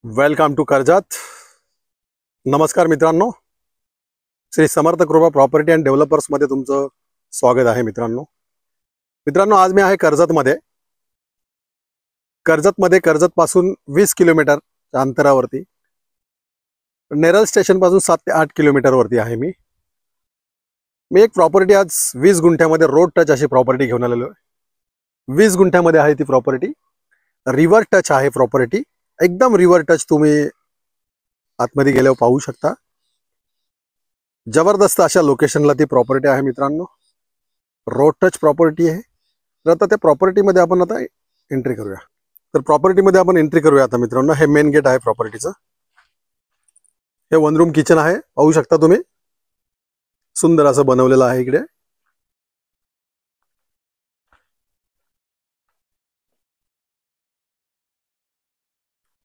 Welcome to Karjat. नमस्कार मित्रांनो, श्री समर्थ कृपा प्रॉपर्टी अँड डेव्हलपर्स मध्ये तुमचं स्वागत आहे। मित्रांनो आज मी आहे कर्जत पासून 20 किलोमीटर अंतरावरती, नेरळ स्टेशन पासून 7 ते 8 किलोमीटर वरती आहे। मी एक प्रॉपर्टी आज 20 गुंठ्यामध्ये रोड टच अशी प्रॉपर्टी घेऊन आलेलो आहे। 20 गुंठ्यामध्ये आहे ती प्रॉपर्टी, रिव्हर टच आहे प्रॉपर्टी, एकदम रिव्हर टच। तुम्ही आतमध्ये गेल्यावर पाहू शकता, जबरदस्त अशा लोकेशनला ती प्रॉपर्टी आहे मित्रांनो। रोड टच प्रॉपर्टी आहे। तर आता त्या प्रॉपर्टीमध्ये आपण आता एंट्री करूया। आता मित्रांनो, हे मेन गेट आहे प्रॉपर्टीचं। हे वन रूम किचन आहे, पाहू शकता तुम्ही, सुंदर असं बनवलेलं आहे। इकडे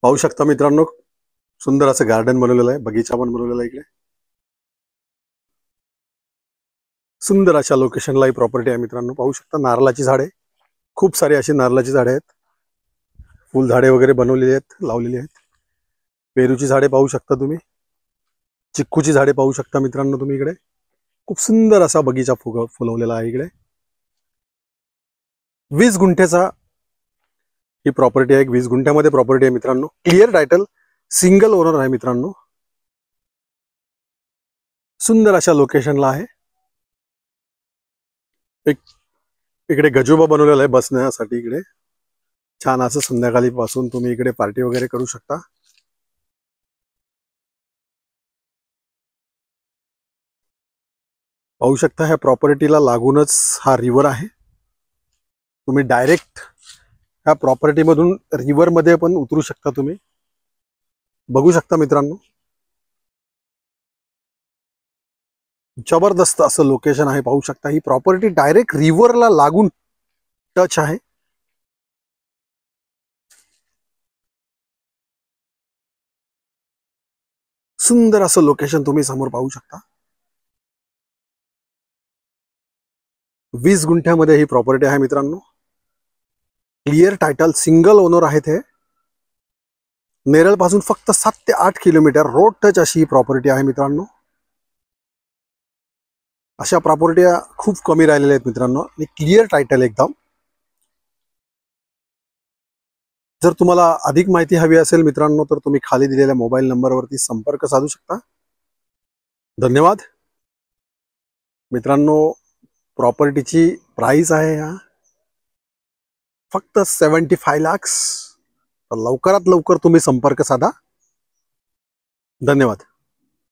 पाहू शकता मित्रांनो, सुंदर असं गार्डन बनवलेलं आहे, बगीचा पण बनवलेला आहे। इकडे सुंदर अशा लोकेशनला ही प्रॉपर्टी आहे मित्रांनो। पाहू शकता नारळाची झाडे, खूप सारी अशी नारळाची झाडे आहेत, फुल झाडे वगैरे बनवलेली आहेत, लावलेली आहेत। पेरूची झाडे पाहू शकता तुम्ही, चिक्कूची झाडे पाहू शकता मित्रांनो तुम्ही। इकडे खूप सुंदर असा बगीचा फुलवलेला आहे। इकडे 20 गुंठ्याचा ही प्रॉपर्टी आहे। 20 गुंठ्यामध्ये प्रॉपर्टी आहे मित्रांनो, क्लिअर टायटल, सिंगल ओनर आहे मित्रांनो। सुंदर अशा लोकेशनला आहे। एक इकडे गजोबा बनवलेला आहे बसण्यासाठी। इकडे छान असं संध्याकाळी पासून तुम्ही इकडे पार्टी वगैरे करू शकता। पाहू शकता ह्या प्रॉपर्टीला लागूनच हा रिव्हर आहे। तुम्ही डायरेक्ट ह्या प्रॉपर्टी मधून रिव्हर मध्ये पण उतरू शकता। तुम्ही बघू शकता मित्रांनो, जबरदस्त असं लोकेशन आहे। पाहू शकता ही प्रॉपर्टी डायरेक्ट रिव्हरला लागून टच आहे। सुंदर असं लोकेशन तुम्ही समोर पाहू शकता। 20 गुंठ्यामध्ये ही प्रॉपर्टी आहे मित्रांनो, क्लिअर टायटल, सिंगल ओनर आहेत। हे नेरळ पासून फक्त 7 ते 8 किलोमीटर रोड टच अशी ही प्रॉपर्टी आहे मित्रांनो। अशा प्रॉपर्टी खूप कमी राहिलेल्या आहेत मित्रांनो, आणि क्लिअर टायटल एकदम। जर तुम्हाला अधिक माहिती हवी असेल मित्रांनो, तर तुम्ही खाली दिलेल्या मोबाईल नंबरवरती संपर्क साधू शकता। धन्यवाद मित्रांनो। प्रॉपर्टीची प्राइस आहे फक्त 75 लाख। तर लवकरात लवकर तुम्ही संपर्क साधा। धन्यवाद।